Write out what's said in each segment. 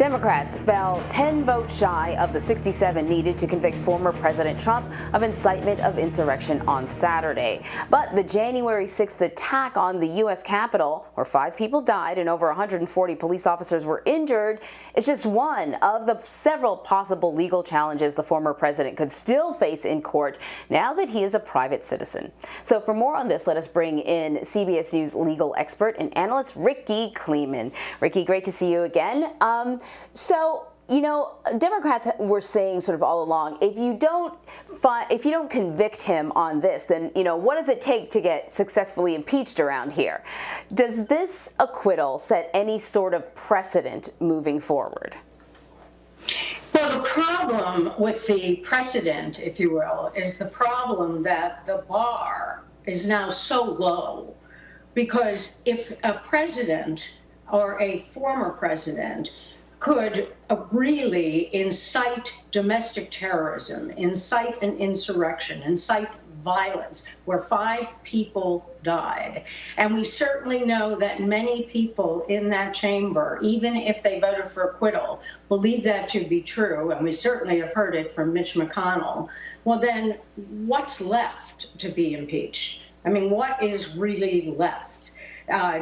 Democrats fell 10 votes shy of the 67 needed to convict former President Trump of incitement of insurrection on Saturday. But the January 6th attack on the U.S. Capitol, where 5 people died and over 140 police officers were injured, is just one of the several possible legal challenges the former president could still face in court now that he is a private citizen. So for more on this, let us bring in CBS News legal expert and analyst Rikki Kleiman. Rikki, great to see you again. So, you know, Democrats were saying sort of all along, if you don't convict him on this, then, you know, what does it take to get successfully impeached around here? Does this acquittal set any sort of precedent moving forward? Well, the problem with the precedent, if you will, is the problem that the bar is now so low. Because if a president or a former president could really incite domestic terrorism, incite an insurrection, incite violence, where 5 people died. And we certainly know that many people in that chamber, even if they voted for acquittal, believe that to be true, and we certainly have heard it from Mitch McConnell. Well, then what's left to be impeached? I mean, what is really left?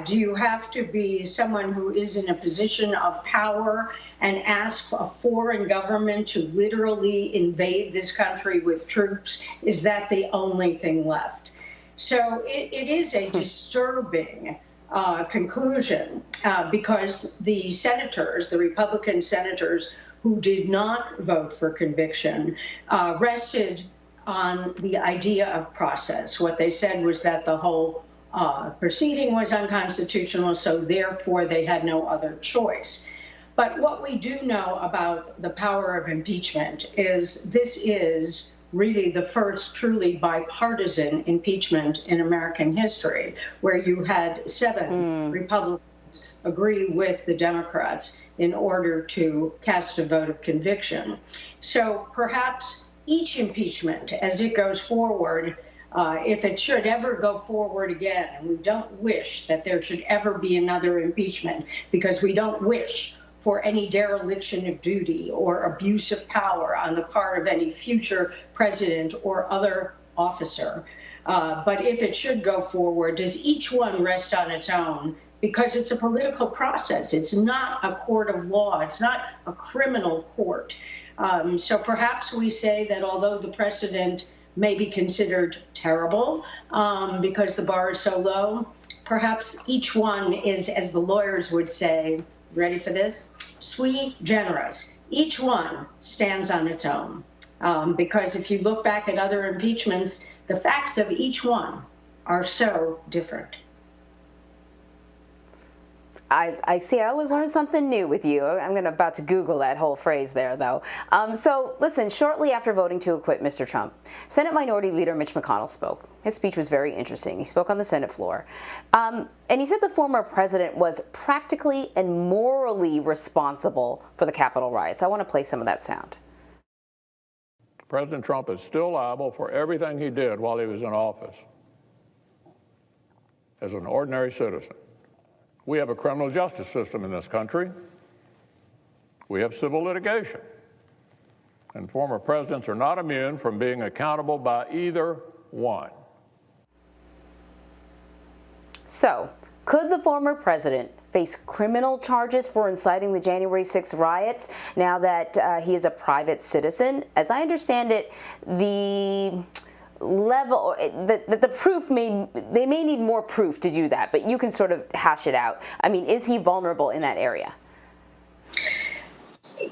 Do you have to be someone who is in a position of power and ask a foreign government to literally invade this country with troops? Is that the only thing left? So it is a disturbing conclusion because the senators, the Republican senators who did not vote for conviction, rested on the idea of process. What they said was that the whole proceeding was unconstitutional, so therefore they had no other choice. But what we do know about the power of impeachment is this is really the first truly bipartisan impeachment in American history, where you had 7 Republicans agree with the Democrats in order to cast a vote of conviction. So perhaps each impeachment, as it goes forward, if it should ever go forward again, and we don't wish that there should ever be another impeachment, because we don't wish for any dereliction of duty or abuse of power on the part of any future president or other officer. But if it should go forward, does each one rest on its own? Because it's a political process. It's not a court of law. It's not a criminal court. So perhaps we say that although the precedent may be considered terrible because the bar is so low, perhaps each one is, as the lawyers would say, ready for this, sui generis. Each one stands on its own. Because if you look back at other impeachments, the facts of each one are so different. I see. I always learn something new with you. I'm about to Google that whole phrase there, though. So listen, shortly after voting to acquit Mr. Trump, Senate Minority Leader Mitch McConnell spoke. His speech was very interesting. He spoke on the Senate floor. And he said the former president was practically and morally responsible for the Capitol riots. I want to play some of that sound. President Trump is still liable for everything he did while he was in office as an ordinary citizen. We have a criminal justice system in this country. We have civil litigation. And former presidents are not immune from being accountable by either one. So, could the former president face criminal charges for inciting the January 6th riots now that he is a private citizen? As I understand it, the level that the proof they may need more proof to do that, but you can sort of hash it out. I mean, is he vulnerable in that area?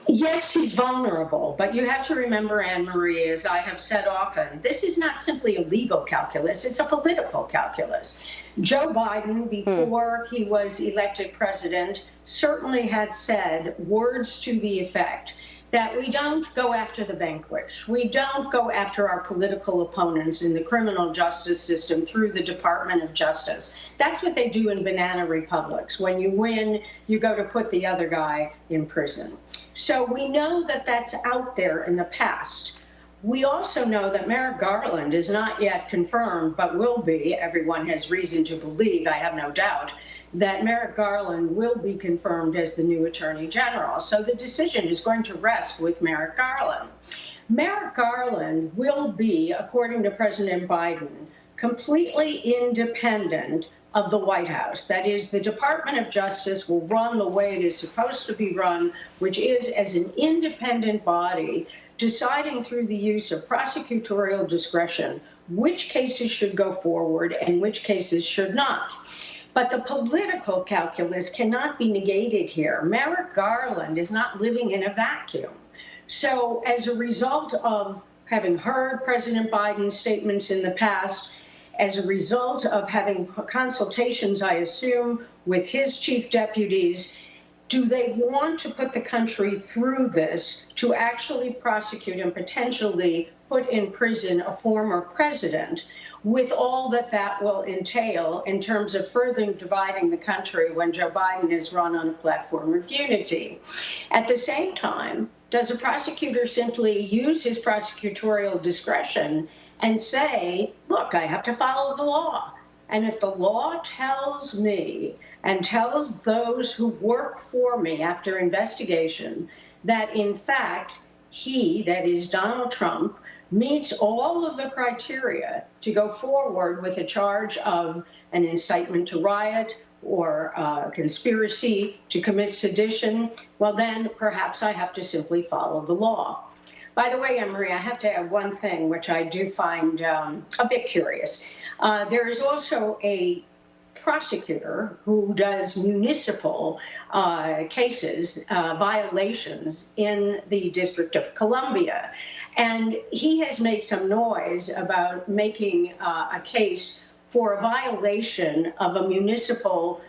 Yes, he's vulnerable, but you have to remember, Anne-Marie, as I have said often, this is not simply a legal calculus, it's a political calculus. Joe Biden, before he was elected president, certainly had said words to the effect that we don't go after the vanquished. We don't go after our political opponents in the criminal justice system through the Department of Justice. That's what they do in banana republics. When you win, you go to put the other guy in prison. So we know that that's out there in the past. We also know that Merrick Garland is not yet confirmed, but will be, everyone has reason to believe, I have no doubt, that Merrick Garland will be confirmed as the new Attorney General. So the decision is going to rest with Merrick Garland. Merrick Garland will be, according to President Biden, completely independent of the White House. That is, the Department of Justice will run the way it is supposed to be run, which is as an independent body, deciding through the use of prosecutorial discretion which cases should go forward and which cases should not. But the political calculus cannot be negated here. Merrick Garland is not living in a vacuum. So as a result of having heard President Biden's statements in the past, as a result of having consultations, I assume, with his chief deputies, do they want to put the country through this to actually prosecute and potentially put in prison a former president, with all that that will entail in terms of further dividing the country when Joe Biden is run on a platform of unity? At the same time, does a prosecutor simply use his prosecutorial discretion and say, look, I have to follow the law? And if the law tells me and tells those who work for me after investigation that, in fact, he, that is Donald Trump, meets all of the criteria to go forward with a charge of an incitement to riot or conspiracy to commit sedition, well, then perhaps I have to simply follow the law. By the way, Anne-Marie, I have to add one thing, which I do find a bit curious. There is also a prosecutor who does municipal cases, violations in the District of Columbia. And he has made some noise about making a case for a violation of a municipal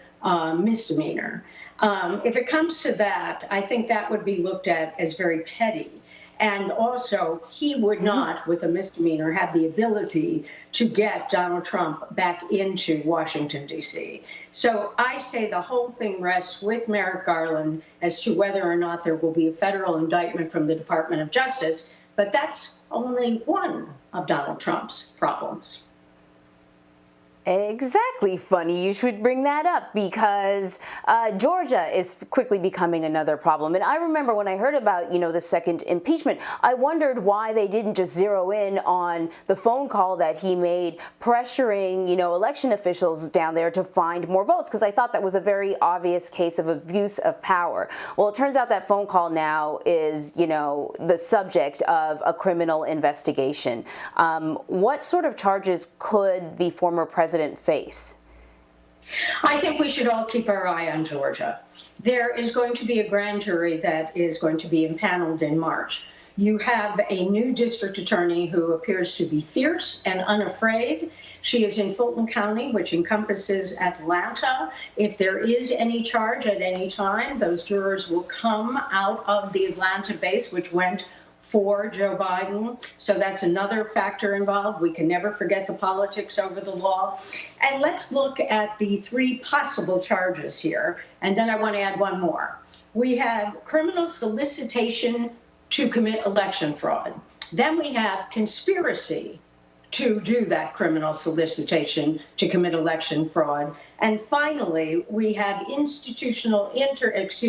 misdemeanor. If it comes to that, I think that would be looked at as very petty. And also, he would not, with a misdemeanor, have the ability to get Donald Trump back into Washington, D.C. So I say the whole thing rests with Merrick Garland as to whether or not there will be a federal indictment from the Department of Justice. But that's only one of Donald Trump's problems. Exactly. Funny you should bring that up, because Georgia is quickly becoming another problem. And I remember when I heard about, the second impeachment, I wondered why they didn't just zero in on the phone call that he made pressuring, election officials down there to find more votes, because I thought that was a very obvious case of abuse of power. Well, it turns out that phone call now is, the subject of a criminal investigation. What sort of charges could the former president face? I think we should all keep our eye on Georgia. There is going to be a grand jury that is going to be impaneled in March. You have a new district attorney who appears to be fierce and unafraid. She is in Fulton County, which encompasses Atlanta. If there is any charge at any time, those jurors will come out of the Atlanta base, which went for Joe Biden. So that's another factor involved. We can never forget the politics over the law. And let's look at the three possible charges here. And then I want to add one more. We have criminal solicitation to commit election fraud. Then we have conspiracy to do that criminal solicitation to commit election fraud. And finally, we have intentional interference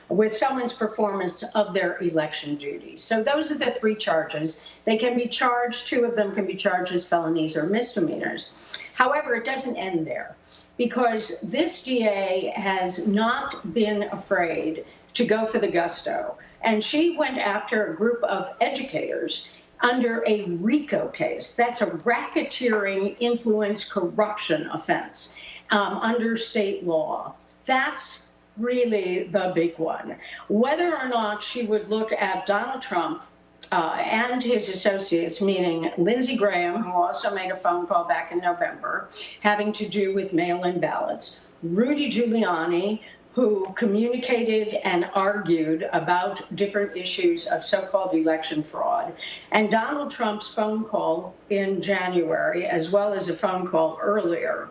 with someone's performance of their election duties. So those are the three charges. They can be charged, two of them can be charged as felonies or misdemeanors. However, it doesn't end there, because this DA has not been afraid to go for the gusto. And she went after a group of educators under a RICO case. That's a racketeering, influence, corruption offense under state law. That's really the big one. Whether or not she would look at Donald Trump and his associates, meaning Lindsey Graham, who also made a phone call back in November, having to do with mail-in ballots, Rudy Giuliani, who communicated and argued about different issues of so-called election fraud, and Donald Trump's phone call in January, as well as a phone call earlier,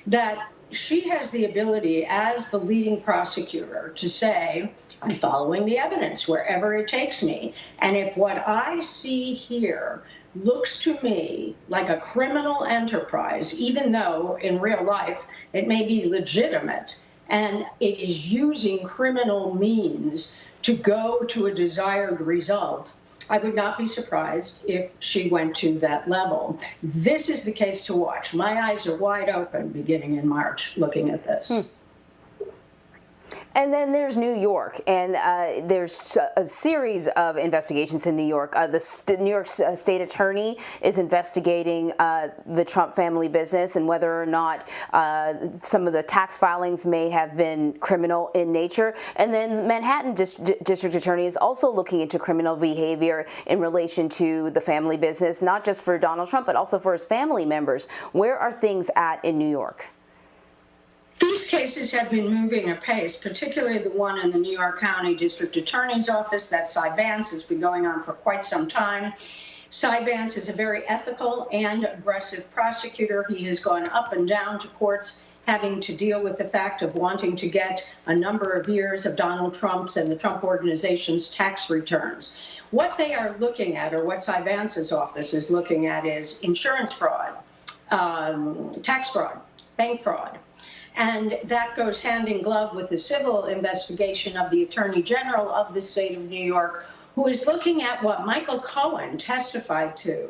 that she has the ability as the leading prosecutor to say, I'm following the evidence wherever it takes me. And if what I see here looks to me like a criminal enterprise, even though in real life it may be legitimate, and it is using criminal means to go to a desired result. I would not be surprised if she went to that level. This is the case to watch. My eyes are wide open beginning in March looking at this. And then there's New York, and there's a series of investigations in New York. The New York State Attorney is investigating the Trump family business and whether or not some of the tax filings may have been criminal in nature. And then Manhattan District Attorney is also looking into criminal behavior in relation to the family business, not just for Donald Trump, but also for his family members. Where are things at in New York? These cases have been moving apace, particularly the one in the New York County District Attorney's Office. That Cy Vance has been going on for quite some time. Cy Vance is a very ethical and aggressive prosecutor. He has gone up and down to courts having to deal with the fact of wanting to get a number of years of Donald Trump's and the Trump Organization's tax returns. What they are looking at, or what Cy Vance's office is looking at, is insurance fraud, tax fraud, bank fraud. And that goes hand in glove with the civil investigation of the Attorney General of the state of New York, who is looking at what Michael Cohen testified to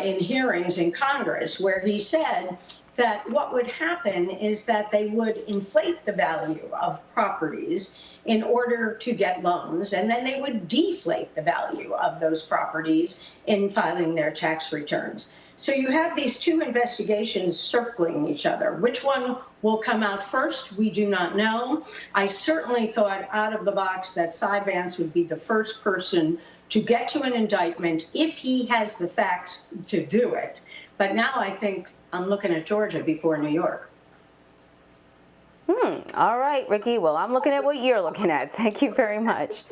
in hearings in Congress, where he said that what would happen is that they would inflate the value of properties in order to get loans, and then they would deflate the value of those properties in filing their tax returns. So you have these two investigations circling each other. Which one will come out first? We do not know. I certainly thought out of the box that Cy Vance would be the first person to get to an indictment if he has the facts to do it. But now I think I'm looking at Georgia before New York. All right, Rikki. Well, I'm looking at what you're looking at. Thank you very much.